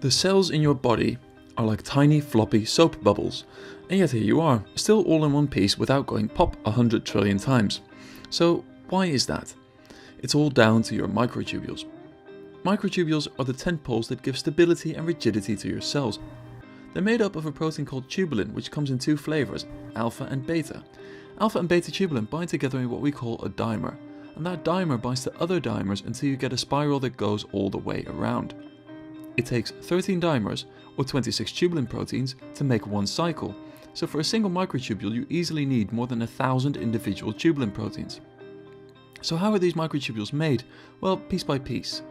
The cells in your body are like tiny floppy soap bubbles, and yet here you are, still all in one piece without going pop 100 trillion times. So why is that? It's all down to your microtubules. Microtubules are the tent poles that give stability and rigidity to your cells. They're made up of a protein called tubulin, which comes in two flavors, alpha and beta. Alpha and beta tubulin bind together in what we call a dimer, and that dimer binds to other dimers until you get a spiral that goes all the way around. It takes 13 dimers, or 26 tubulin proteins, to make one cycle, so for a single microtubule you easily need more than 1,000 individual tubulin proteins. So how are these microtubules made? Well, piece by piece.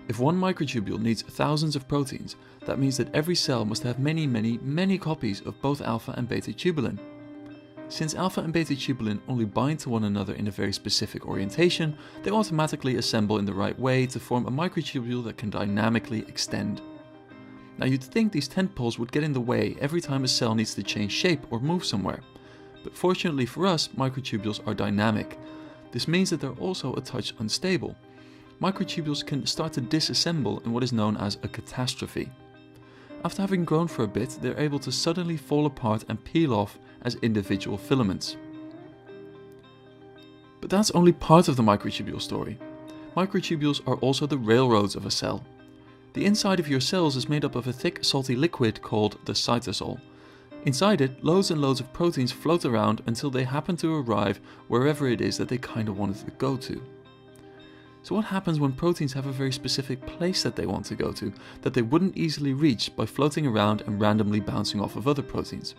If one microtubule needs thousands of proteins, that means that every cell must have many copies of both alpha and beta tubulin. Since alpha and beta tubulin only bind to one another in a very specific orientation, they automatically assemble in the right way to form a microtubule that can dynamically extend. Now you'd think these tent poles would get in the way every time a cell needs to change shape or move somewhere. But fortunately for us, microtubules are dynamic. This means that they're also a touch unstable. Microtubules can start to disassemble in what is known as a catastrophe. After having grown for a bit, they're able to suddenly fall apart and peel off as individual filaments. But that's only part of the microtubule story. Microtubules are also the railroads of a cell. The inside of your cells is made up of a thick salty liquid called the cytosol. Inside it, loads and loads of proteins float around until they happen to arrive wherever it is that they kind of wanted to go to. So what happens when proteins have a very specific place that they want to go to, that they wouldn't easily reach by floating around and randomly bouncing off of other proteins?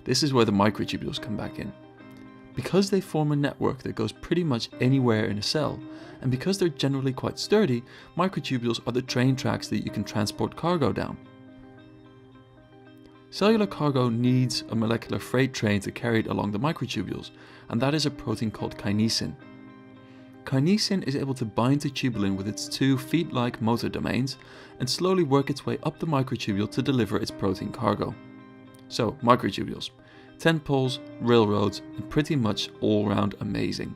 This is where the microtubules come back in. Because they form a network that goes pretty much anywhere in a cell, and because they're generally quite sturdy, microtubules are the train tracks that you can transport cargo down. Cellular cargo needs a molecular freight train to carry it along the microtubules, and that is a protein called kinesin. Kinesin is able to bind to tubulin with its two feet-like motor domains and slowly work its way up the microtubule to deliver its protein cargo. So, microtubules, tent poles, railroads, and pretty much all-round amazing.